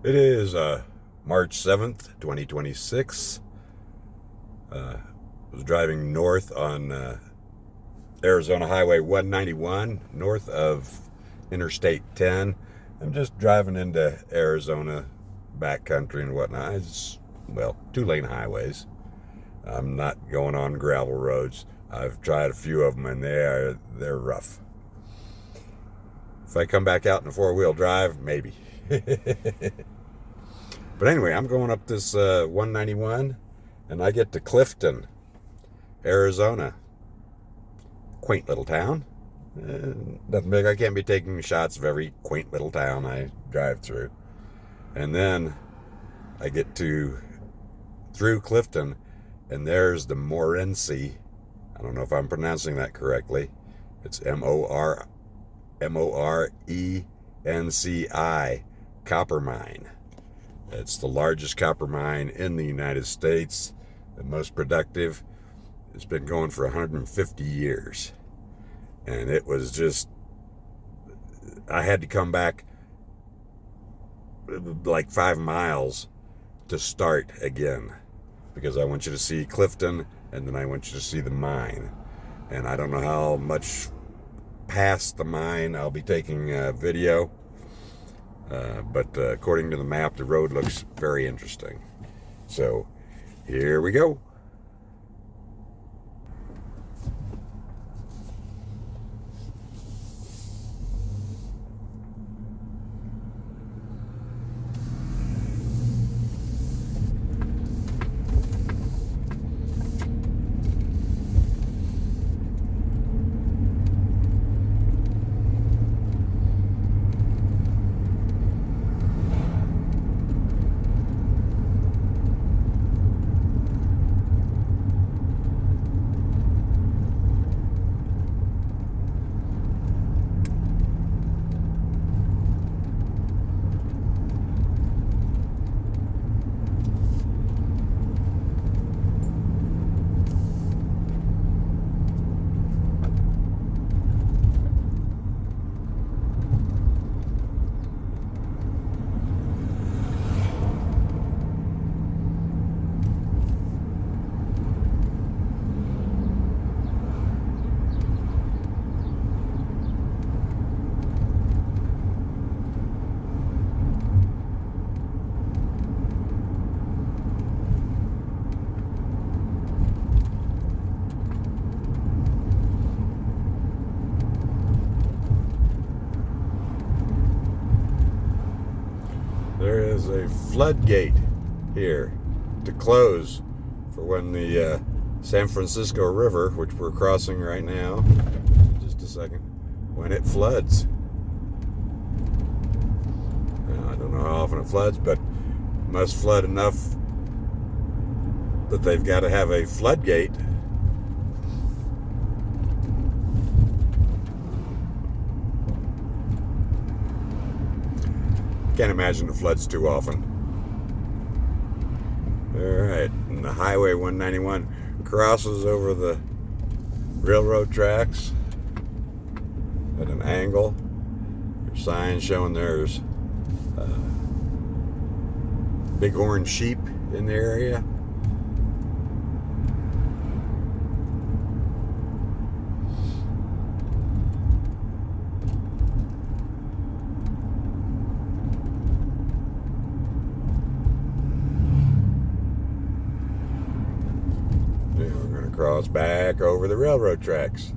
It is March 7th, 2026. Was driving north on Arizona Highway 191, north of Interstate 10. I'm just driving into Arizona backcountry and whatnot. It's, well, two-lane highways. I'm not going on gravel roads. I've tried a few of them and they're rough. If I come back out in a four-wheel drive, maybe. But anyway, I'm going up this 191, and I get to Clifton, Arizona. Quaint little town. Nothing big. I can't be taking shots of every quaint little town I drive through. And then I get through Clifton, and there's the Morenci. I don't know if I'm pronouncing that correctly. It's Morenci Copper Mine. It's the largest copper mine in the United States, the most productive. It's been going for 150 years. And it was just, I had to come back like 5 miles to start again, because I want you to see Clifton and then I want you to see the mine. And I don't know how much past the mine I'll be taking a video. But according to the map, the road looks very interesting. So here we go. There is a floodgate here to close for when the San Francisco River, which we're crossing right now, just a second, when it floods. Now, I don't know how often it floods, but it must flood enough that they've got to have a floodgate. Can't imagine it floods too often. Alright, and the Highway 191 crosses over the railroad tracks at an angle. There's signs showing there's bighorn sheep in the area. Cross back over the railroad tracks.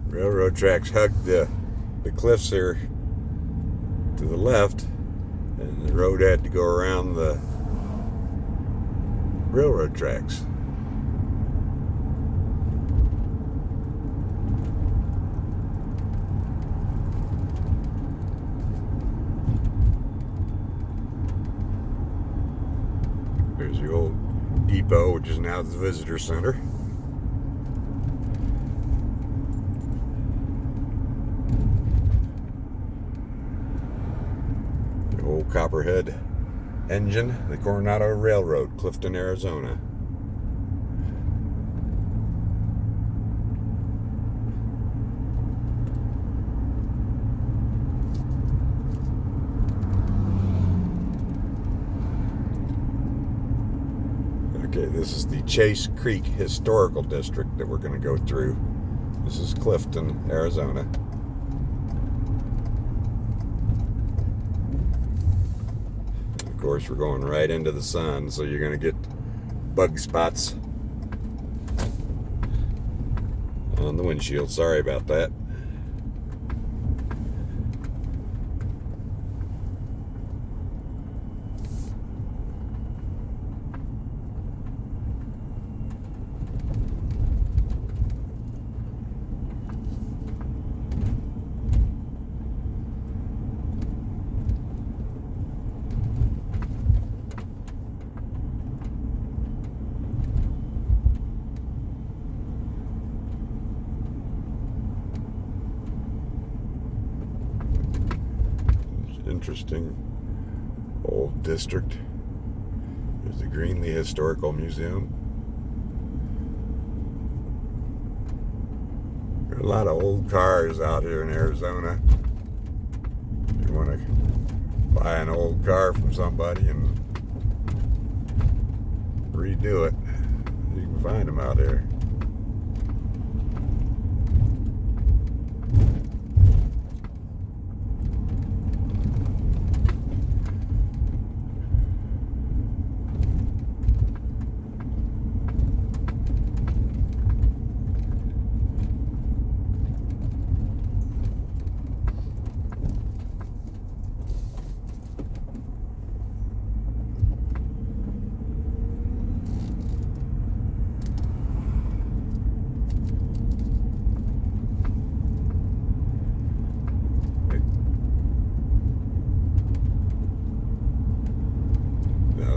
Railroad tracks hug the cliffs here to the left, and the road had to go around the railroad tracks. There's the old depot, which is now the visitor center. The old Copperhead engine, the Coronado Railroad, Clifton, Arizona. This is the Chase Creek Historical District that we're going to go through. This is Clifton, Arizona. Of course, we're going right into the sun, so you're going to get bug spots on the windshield. Sorry about that. Interesting old district. There's the Greenlee Historical Museum. There are a lot of old cars out here in Arizona. If you want to buy an old car from somebody and redo it, you can find them out here.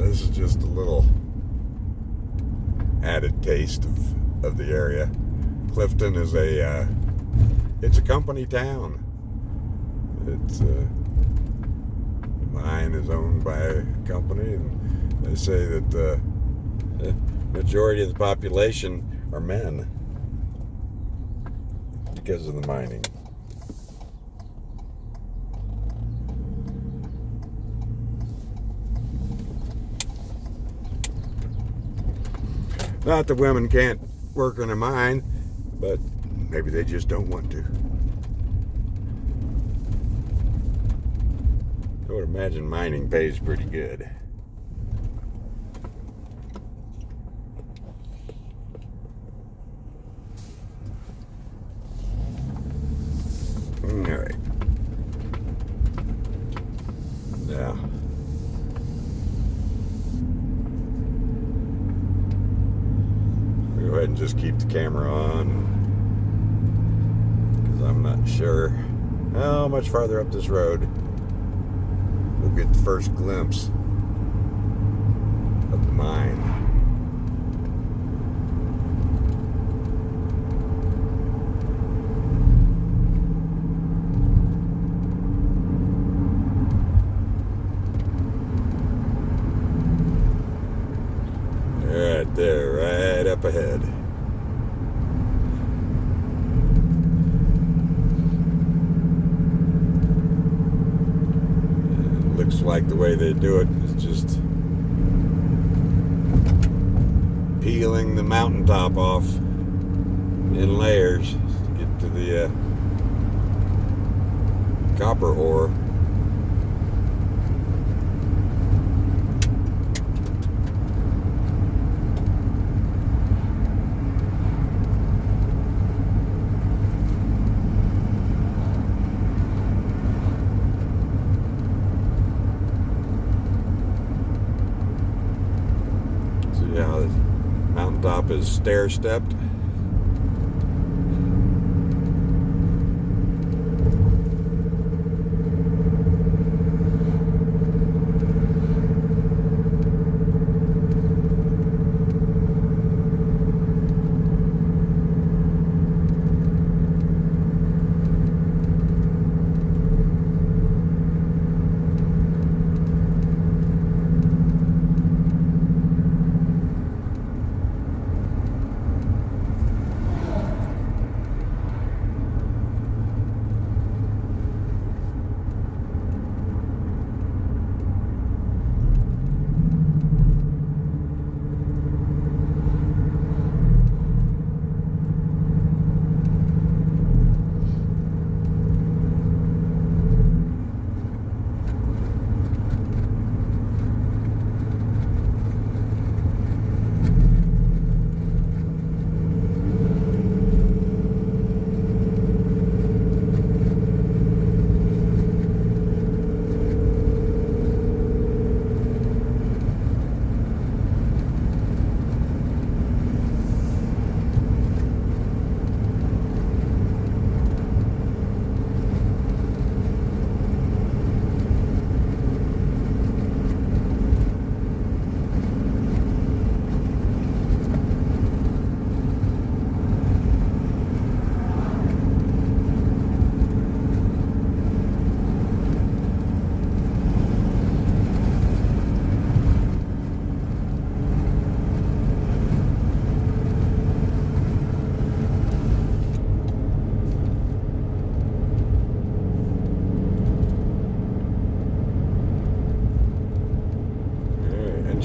This is just a little added taste of the area. Clifton is it's a company town. It's the mine is owned by a company, and they say that the majority of the population are men because of the mining. Not that women can't work in a mine, but maybe they just don't want to. I would imagine mining pays pretty good. All right. Now, go ahead and just keep the camera on, because I'm not sure how much farther up this road we'll get the first glimpse of the mine. Right there, right up ahead. It looks like the way they do it is just peeling the mountaintop off in layers to get to the copper ore. Yeah, the mountaintop is stair-stepped.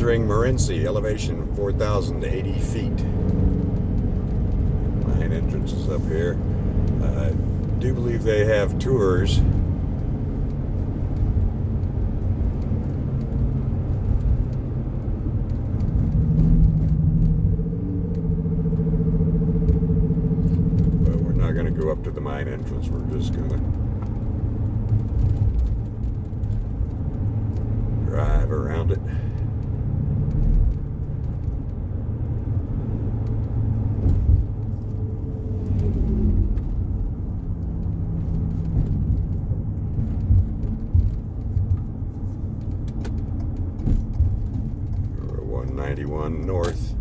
entering Morenci, elevation 4,080 feet. Mine entrance is up here. I do believe they have tours. But we're not going to go up to the mine entrance. We're just going to drive around it. We're 191 north.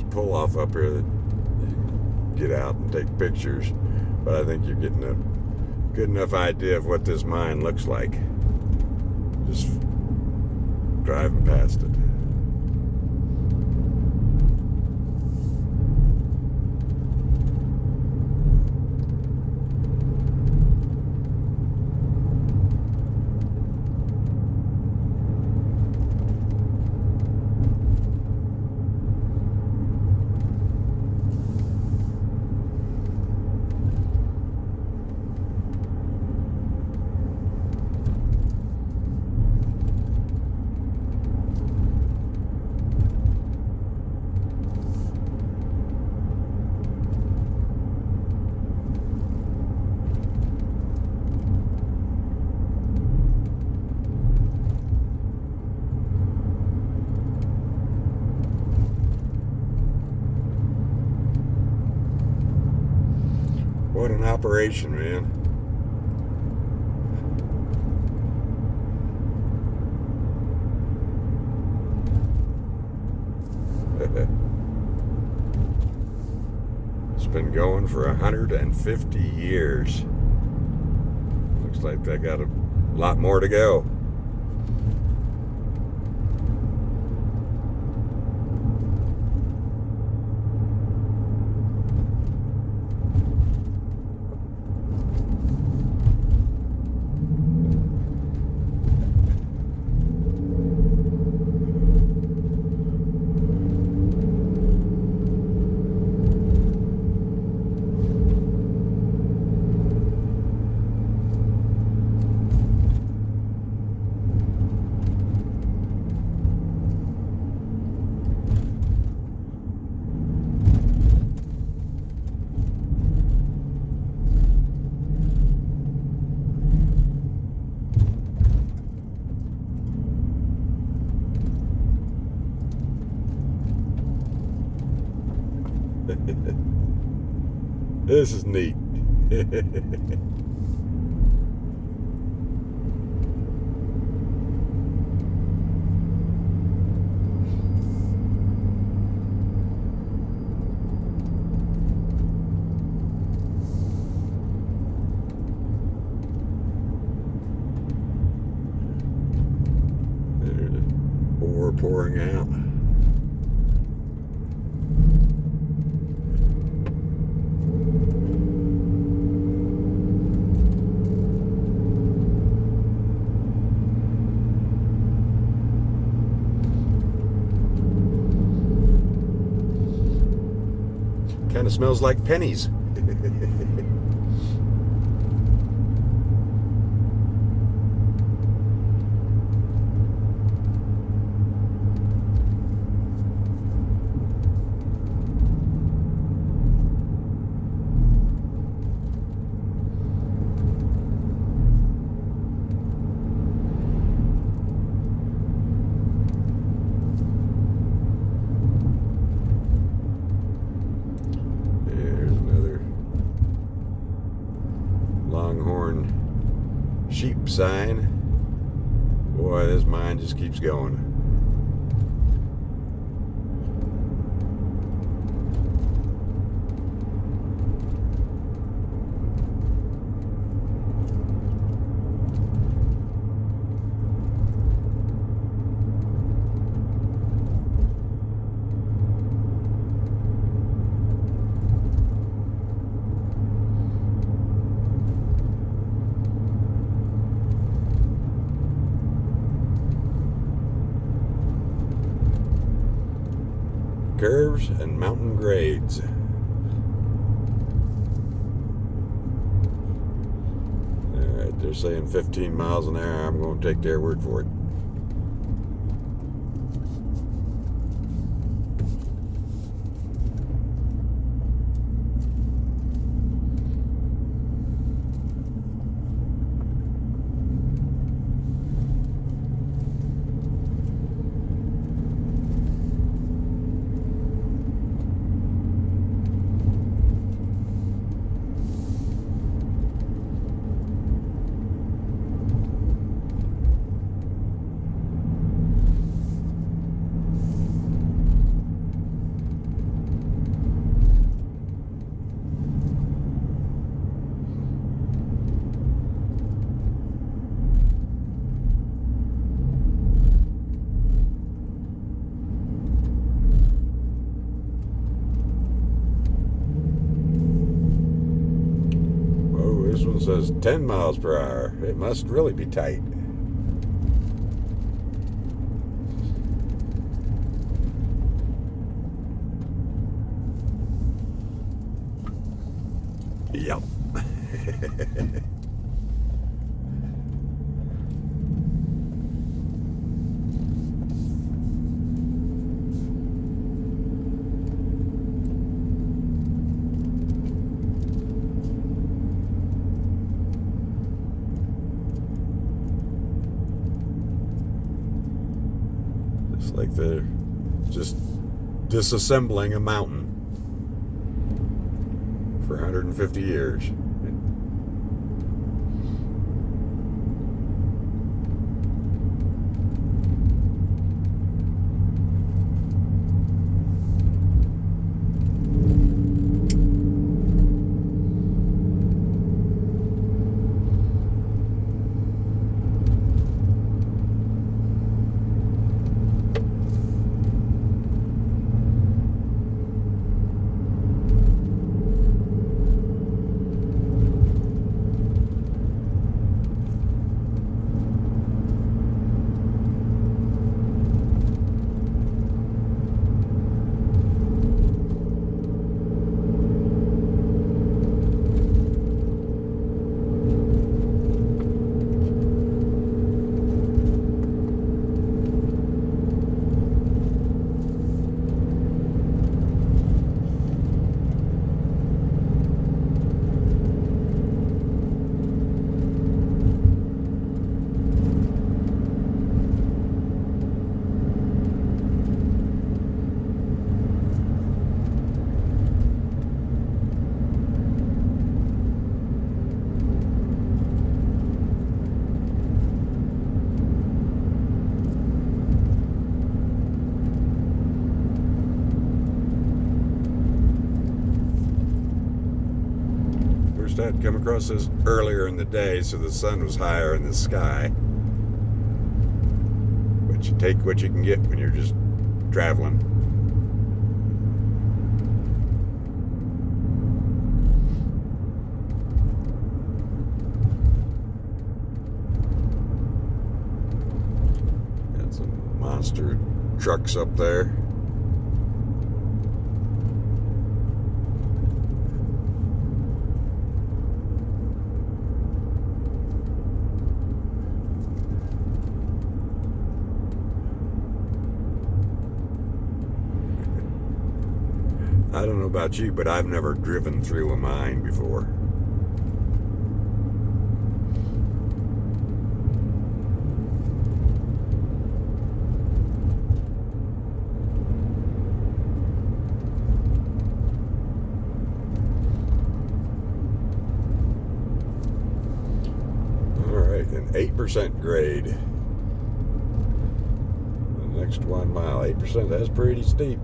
Pull off up here that you get out and take pictures, but I think you're getting a good enough idea of what this mine looks like just driving past it. What an operation, man. It's been going for 150 years. Looks like they got a lot more to go. This is neat. There's ore pouring out. Kind of smells like pennies. Longhorn sheep sign. Boy, this mine just keeps going. Curves and mountain grades. Alright, they're saying 15 miles an hour. I'm going to take their word for it. This one says 10 miles per hour. It must really be tight. Yep. Like they're just disassembling a mountain for 150 years. I'd come across this earlier in the day, so the sun was higher in the sky. But you take what you can get when you're just traveling. Got some monster trucks up there. I don't know about you, but I've never driven through a mine before. Alright, an 8% grade. The next 1 mile, 8%, that's pretty steep.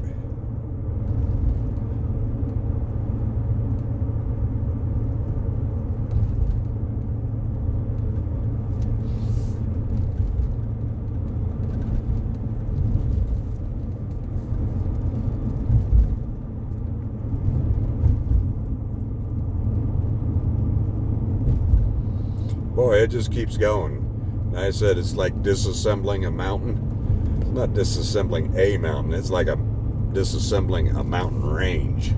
Boy, it just keeps going. I said it's like disassembling a mountain. It's not disassembling a mountain, it's like disassembling a mountain range.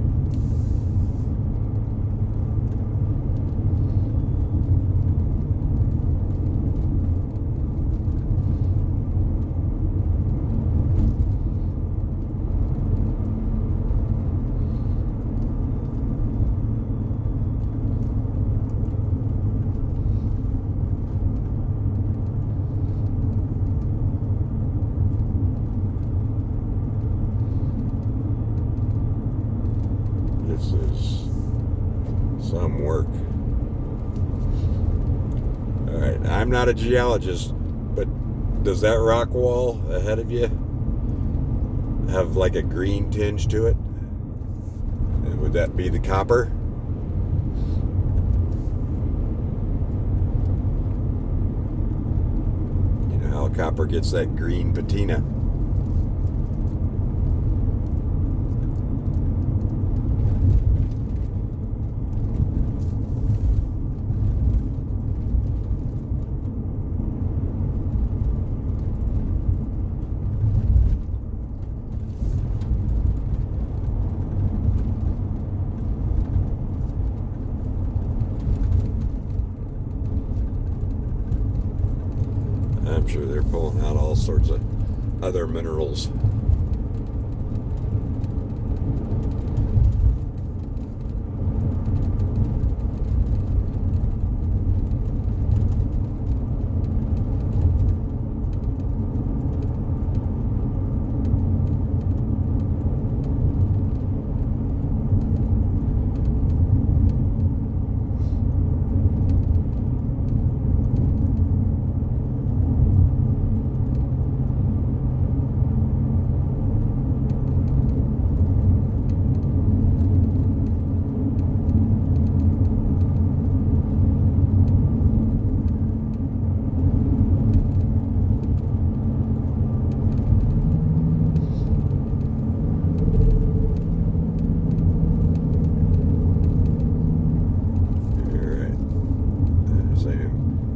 This is some work. Alright, I'm not a geologist, but does that rock wall ahead of you have like a green tinge to it? And would that be the copper? You know how copper gets that green patina? I'm sure they're pulling out all sorts of other minerals.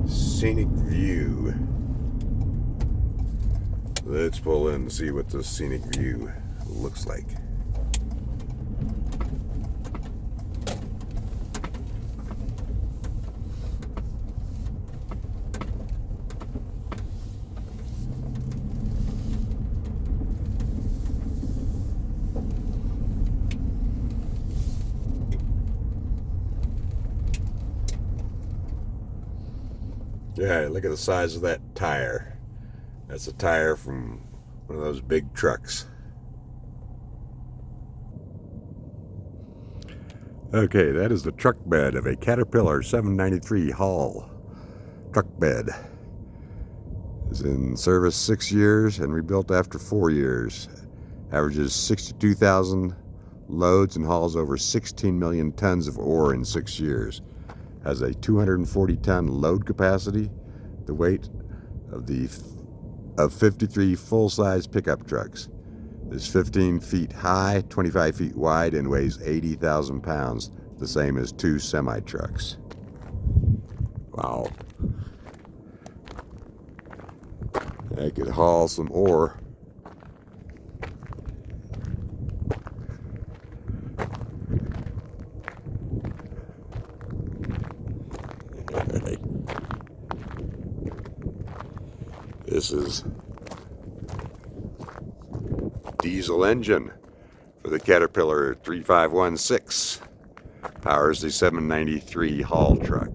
Scenic view. Let's pull in and see what the scenic view looks like. Yeah, look at the size of that tire. That's a tire from one of those big trucks. Okay, that is the truck bed of a Caterpillar 793 Hall. Truck bed. Is in service 6 years and rebuilt after 4 years. Averages 62,000 loads and hauls over 16 million tons of ore in 6 years. Has a 240-ton load capacity, the weight of 53 full-size pickup trucks. It's 15 feet high, 25 feet wide, and weighs 80,000 pounds, the same as 2 semi-trucks. Wow. I could haul some ore. This is diesel engine for the Caterpillar 3516. Powers the 793 haul truck.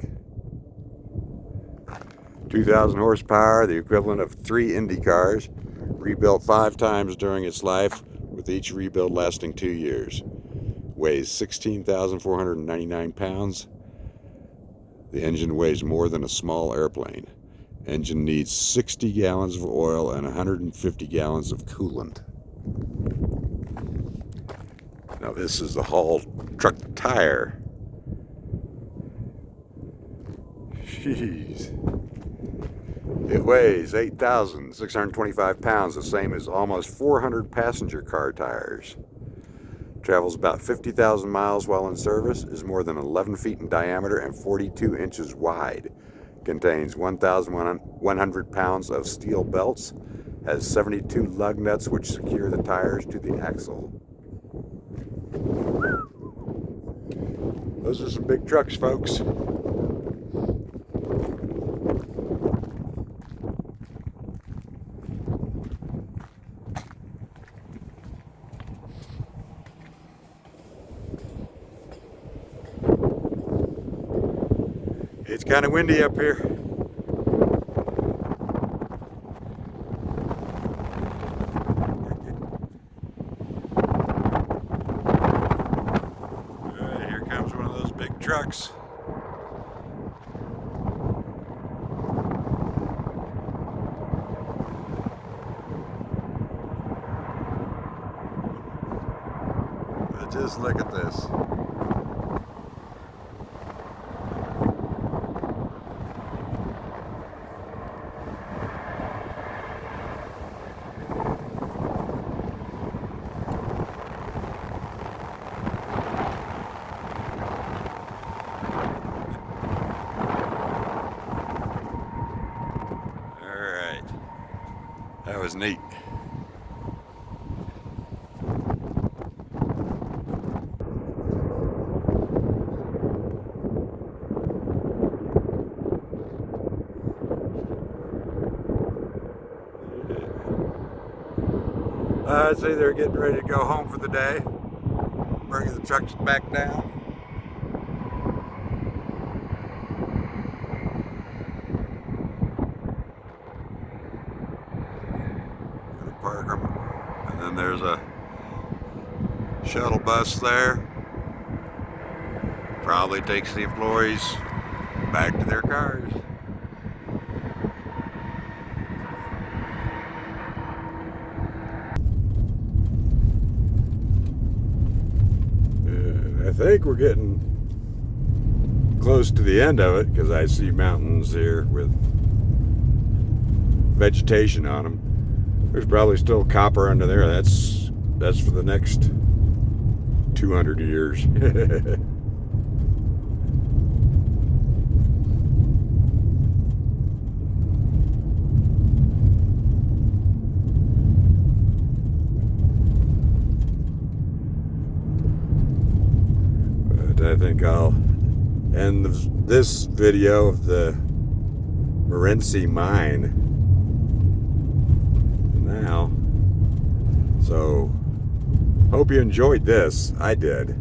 2,000 horsepower, the equivalent of 3 Indy cars. Rebuilt 5 times during its life, with each rebuild lasting 2 years. Weighs 16,499 pounds. The engine weighs more than a small airplane. Engine needs 60 gallons of oil and 150 gallons of coolant. Now this is the haul truck tire. Jeez. It weighs 8,625 pounds, the same as almost 400 passenger car tires. Travels about 50,000 miles while in service, is more than 11 feet in diameter and 42 inches wide. Contains 1,100 pounds of steel belts, has 72 lug nuts which secure the tires to the axle. Those are some big trucks, folks. It's kind of windy up here. Here comes one of those big trucks. But just look at this. That was neat. I'd say they're getting ready to go home for the day. Bringing the trucks back down. Park them. And then there's a shuttle bus there. Probably takes the employees back to their cars. I think we're getting close to the end of it because I see mountains here with vegetation on them. There's probably still copper under there. That's for the next 200 years. But I think I'll end this video of the Morenci Mine now. So hope you enjoyed this. I did.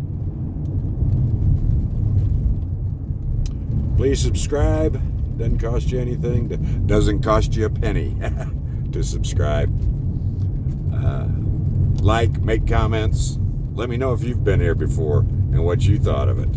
Please subscribe. Doesn't cost you anything. Doesn't cost you a penny to subscribe. Like, make comments. Let me know if you've been here before and what you thought of it.